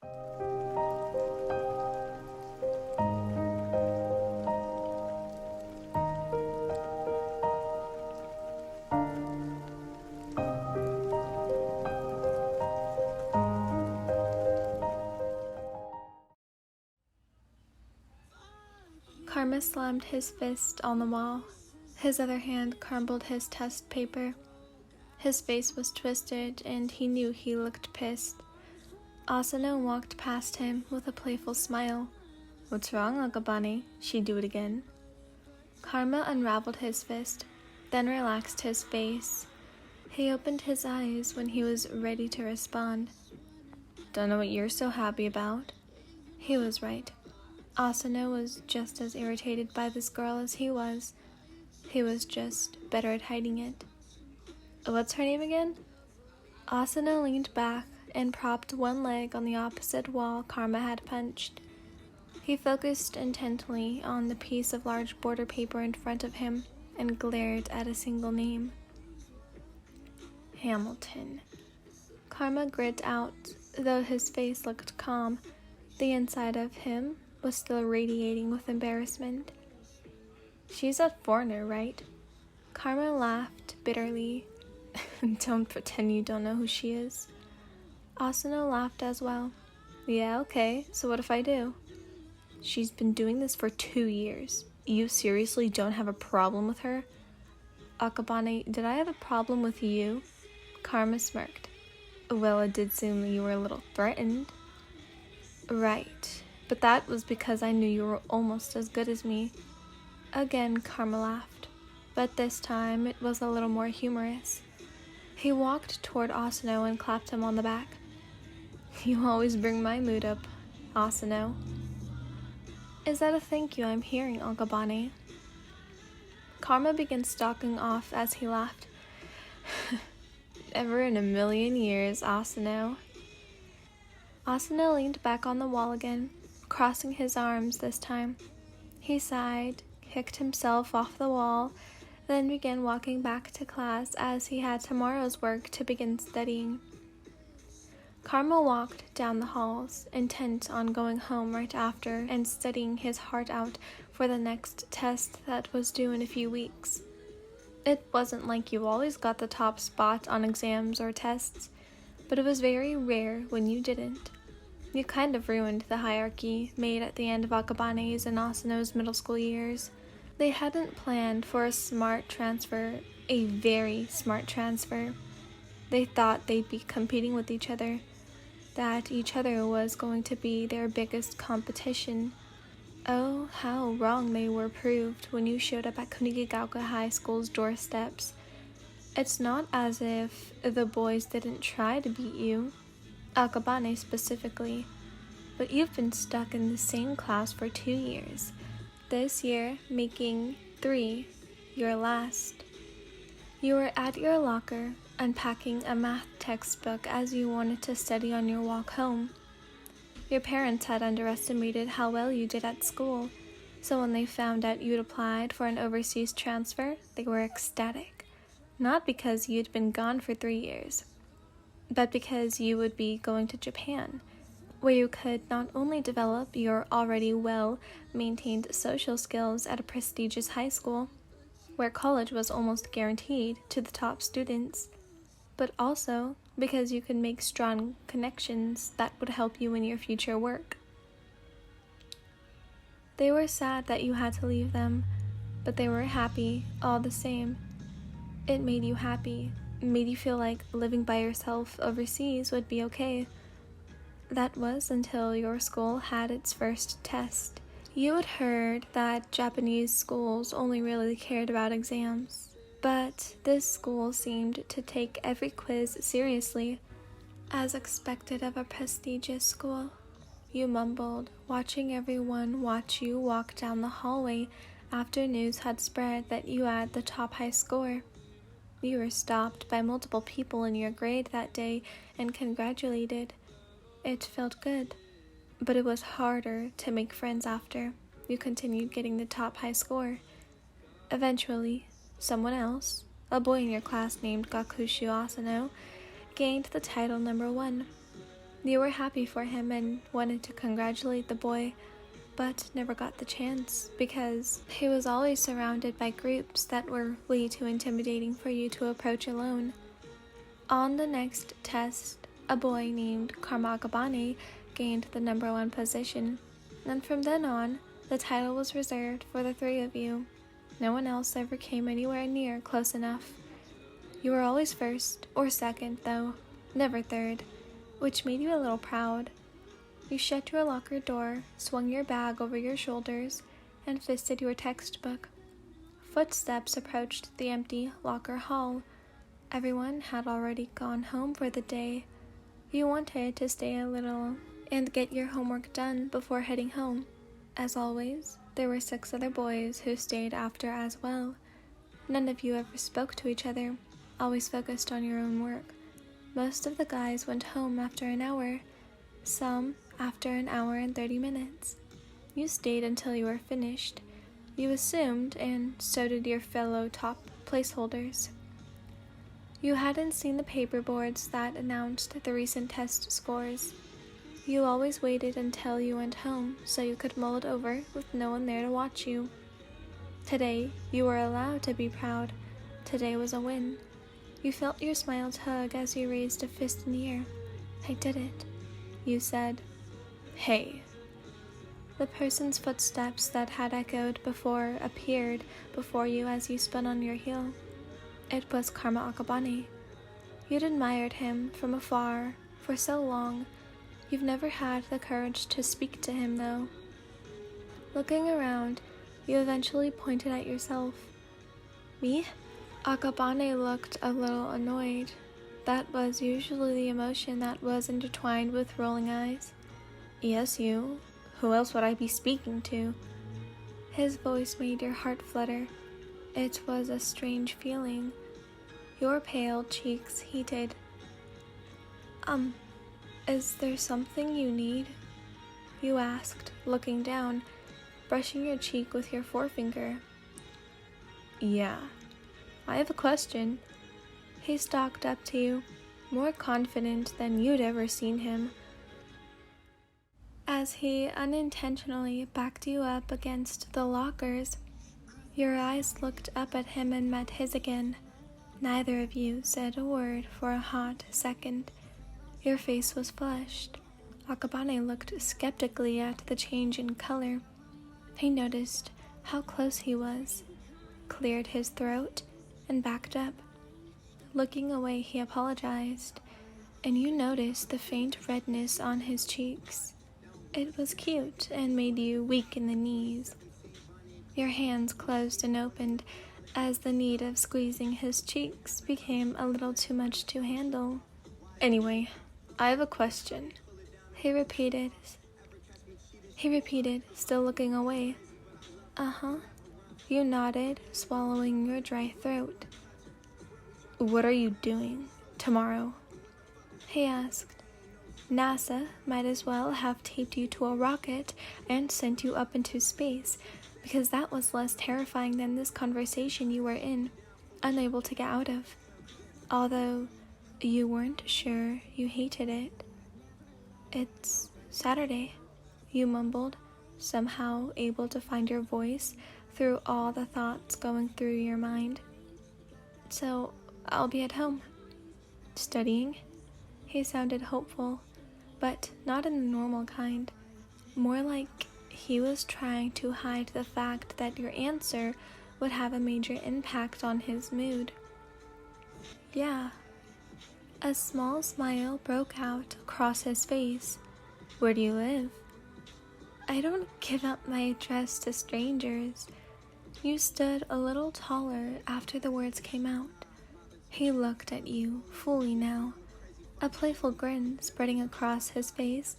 Karma slammed his fist on the wall. His other hand crumbled his test paper. His face was twisted, and he knew he looked pissed. Asano walked past him with a playful smile. "What's wrong, Akabane? She do it again?" Karma unraveled his fist, then relaxed his face. He opened his eyes when he was ready to respond. "Don't know what you're so happy about." He was right. Asano was just as irritated by this girl as he was. He was just better at hiding it. "What's her name again?" Asano leaned back and propped one leg on the opposite wall Karma had punched. He focused intently on the piece of large border paper in front of him and glared at a single name. Hamilton. Karma grit out, though his face looked calm. The inside of him was still radiating with embarrassment. "She's a foreigner, right?" Karma laughed bitterly. "Don't pretend you don't know who she is." Asano laughed as well. "Yeah, okay, so what if I do?" "She's been doing this for 2 years. You seriously don't have a problem with her?" "Akabane, did I have a problem with you?" Karma smirked. "Well, it did seem you were a little threatened." "Right, but that was because I knew you were almost as good as me." Again, Karma laughed, but this time it was a little more humorous. He walked toward Asano and clapped him on the back. "You always bring my mood up, Asano." "Is that a thank you I'm hearing, Akabane?" Karma began stalking off as he laughed. "Never in a million years, Asano." Asano leaned back on the wall again, crossing his arms this time. He sighed, kicked himself off the wall, then began walking back to class as he had tomorrow's work to begin studying. Karma walked down the halls, intent on going home right after and studying his heart out for the next test that was due in a few weeks. It wasn't like you always got the top spot on exams or tests, but it was very rare when you didn't. You kind of ruined the hierarchy made at the end of Akabane's and Asano's middle school years. They hadn't planned for a smart transfer, a very smart transfer. They thought they'd be competing with each other, that each other was going to be their biggest competition. Oh, how wrong they were proved when you showed up at Kunigagaoka High School's doorsteps. It's not as if the boys didn't try to beat you, Akabane specifically, but you've been stuck in the same class for 2 years. This year, making 3 your last. You were at your locker, unpacking a math textbook as you wanted to study on your walk home. Your parents had underestimated how well you did at school, so when they found out you'd applied for an overseas transfer, they were ecstatic. Not because you'd been gone for 3 years, but because you would be going to Japan, where you could not only develop your already well-maintained social skills at a prestigious high school, where college was almost guaranteed to the top students, but also because you could make strong connections that would help you in your future work. They were sad that you had to leave them, but they were happy all the same. It made you happy, made you feel like living by yourself overseas would be okay. That was until your school had its first test. You had heard that Japanese schools only really cared about exams, but this school seemed to take every quiz seriously, as expected of a prestigious school. You mumbled, watching everyone watch you walk down the hallway after news had spread that you had the top high score. You were stopped by multiple people in your grade that day and congratulated. It felt good, but it was harder to make friends after you continued getting the top high score. Eventually, someone else, a boy in your class named Gakushu Asano, gained the title number 1. You were happy for him and wanted to congratulate the boy, but never got the chance because he was always surrounded by groups that were way too intimidating for you to approach alone. On the next test, a boy named Akabane gained the #1 position, and from then on, the title was reserved for the 3 of you. No one else ever came anywhere near close enough. You were always first or second, though, never third, which made you a little proud. You shut your locker door, swung your bag over your shoulders, and fisted your textbook. Footsteps approached the empty locker hall. Everyone had already gone home for the day. You wanted to stay a little and get your homework done before heading home. As always, there were 6 other boys who stayed after as well. None of you ever spoke to each other, always focused on your own work. Most of the guys went home after an hour, some after an hour and 30 minutes. You stayed until you were finished. You assumed, and so did your fellow top placeholders. You hadn't seen the paperboards that announced the recent test scores. You always waited until you went home so you could mull it over with no one there to watch you. Today, you were allowed to be proud. Today was a win. You felt your smile tug as you raised a fist in the air. "I did it," you said. "Hey." The person's footsteps that had echoed before appeared before you as you spun on your heel. It was Akabane. You'd admired him from afar for so long. You've never had the courage to speak to him, though. Looking around, you eventually pointed at yourself. "Me?" Akabane looked a little annoyed. That was usually the emotion that was intertwined with rolling eyes. "Yes, you. Who else would I be speaking to?" His voice made your heart flutter. It was a strange feeling. Your pale cheeks heated. Is there something you need?" you asked, looking down, brushing your cheek with your forefinger. "Yeah, I have a question." He stalked up to you, more confident than you'd ever seen him. As he unintentionally backed you up against the lockers, your eyes looked up at him and met his again. Neither of you said a word for a hot second. Your face was flushed. Akabane looked skeptically at the change in color. He noticed how close he was, cleared his throat, and backed up. Looking away, he apologized, and you noticed the faint redness on his cheeks. It was cute and made you weak in the knees. Your hands closed and opened as the need of squeezing his cheeks became a little too much to handle. "Anyway, I have a question," he repeated, still looking away. "Uh-huh." You nodded, swallowing your dry throat. "What are you doing tomorrow?" he asked. NASA might as well have taped you to a rocket and sent you up into space, because that was less terrifying than this conversation you were in, unable to get out of. Although you weren't sure you hated it. "It's Saturday," you mumbled, somehow able to find your voice through all the thoughts going through your mind. "So I'll be at home." "Studying?" He sounded hopeful, but not in the normal kind. More like he was trying to hide the fact that your answer would have a major impact on his mood. "Yeah." A small smile broke out across his face. "Where do you live?" "I don't give up my address to strangers." You stood a little taller after the words came out. He looked at you fully now, a playful grin spreading across his face,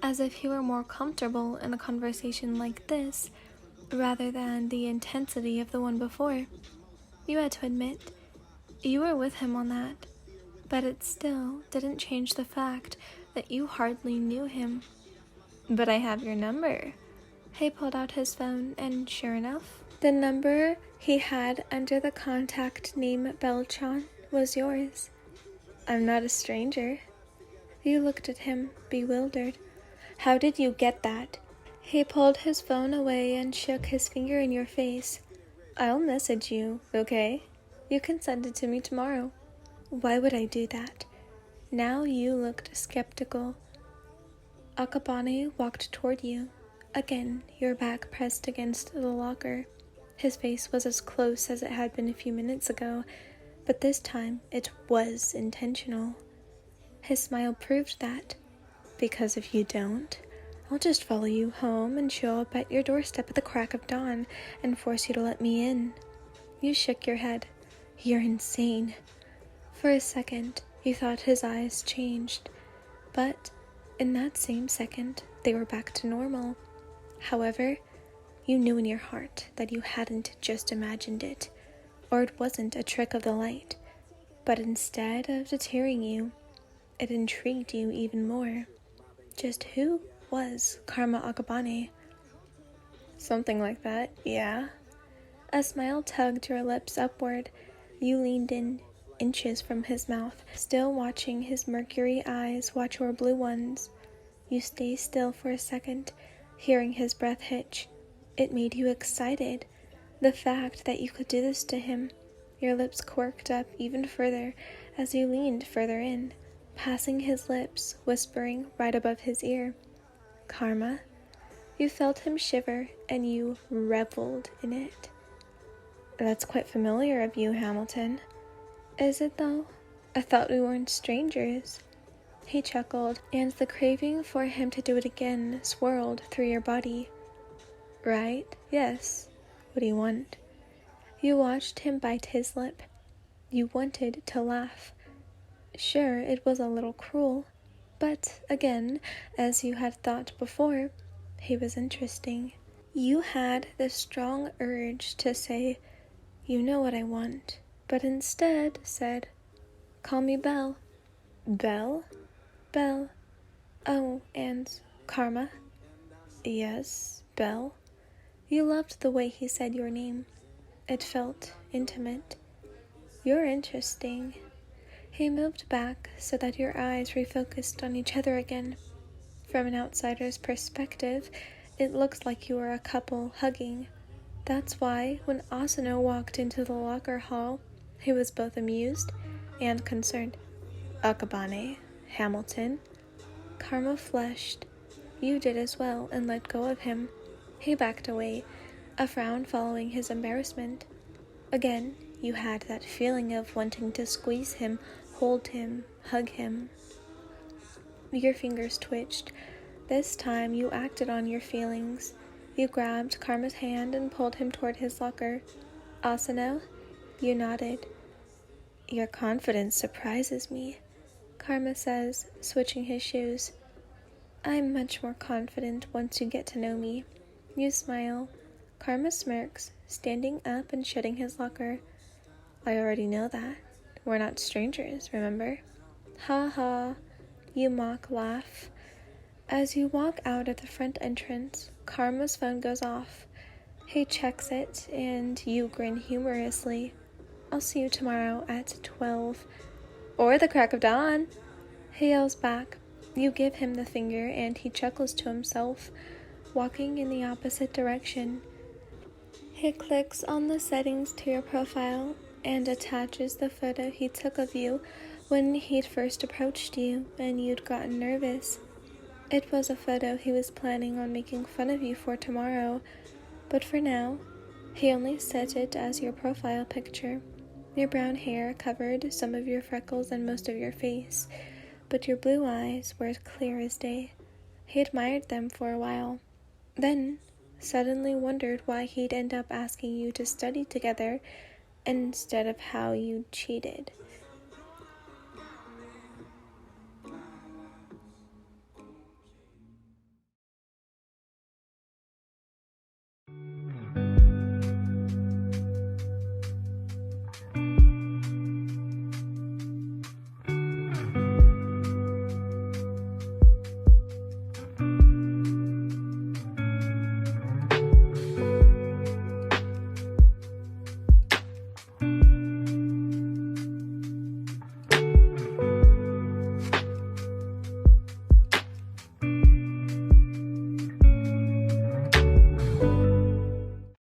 as if he were more comfortable in a conversation like this rather than the intensity of the one before. You had to admit, you were with him on that, but it still didn't change the fact that you hardly knew him. "But I have your number." He pulled out his phone, and sure enough, the number he had under the contact name Belle was yours. "I'm not a stranger." You looked at him, bewildered. How did you get that? He pulled his phone away and shook his finger in your face. I'll message you, okay? You can send it to me tomorrow. Why would I do that? Now you looked skeptical. Akabane walked toward you. Again, your back pressed against the locker. His face was as close as it had been a few minutes ago, but this time it was intentional. His smile proved that. Because if you don't, I'll just follow you home and show up at your doorstep at the crack of dawn and force you to let me in. You shook your head. You're insane. For a second, you thought his eyes changed, but in that same second, they were back to normal. However, you knew in your heart that you hadn't just imagined it, or it wasn't a trick of the light, but instead of deterring you, it intrigued you even more. Just who was Karma Akabane? Something like that, yeah. A smile tugged your lips upward. You leaned in, inches from his mouth, still watching his mercury eyes watch your blue ones. You stay still for a second, hearing his breath hitch. It made you excited. The fact that you could do this to him. Your lips quirked up even further as you leaned further in, passing his lips, whispering right above his ear. Karma. You felt him shiver, and you reveled in it. That's quite familiar of you, Hamilton. Is it, though? I thought we weren't strangers. He chuckled, and the craving for him to do it again swirled through your body. Right? Yes. What do you want? You watched him bite his lip. You wanted to laugh. Sure, it was a little cruel, but again, as you had thought before, he was interesting. You had the strong urge to say, you know what I want, but instead said, call me Belle. Belle? Belle. Oh, and Karma? Yes, Belle. You loved the way he said your name. It felt intimate. You're interesting. He moved back so that your eyes refocused on each other again. From an outsider's perspective, it looked like you were a couple hugging. That's why, when Asano walked into the locker hall, he was both amused and concerned. Akabane, Hamilton. Karma flushed. You did as well and let go of him. He backed away, a frown following his embarrassment. Again, you had that feeling of wanting to squeeze him, hold him, hug him. Your fingers twitched. This time you acted on your feelings. You grabbed Karma's hand and pulled him toward his locker. Asano? You nodded. Your confidence surprises me, Karma says, switching his shoes. I'm much more confident once you get to know me. You smile. Karma smirks, standing up and shutting his locker. I already know that. We're not strangers, remember? Ha ha. You mock laugh. As you walk out at the front entrance, Karma's phone goes off. He checks it, and you grin humorously. I'll see you tomorrow at 12. Or the crack of dawn. He yells back. You give him the finger, and he chuckles to himself, walking in the opposite direction. He clicks on the settings to your profile and attaches the photo he took of you when he'd first approached you and you'd gotten nervous. It was a photo he was planning on making fun of you for tomorrow, but for now, he only set it as your profile picture. Your brown hair covered some of your freckles and most of your face, but your blue eyes were as clear as day. He admired them for a while, then suddenly wondered why he'd end up asking you to study together instead of how you cheated.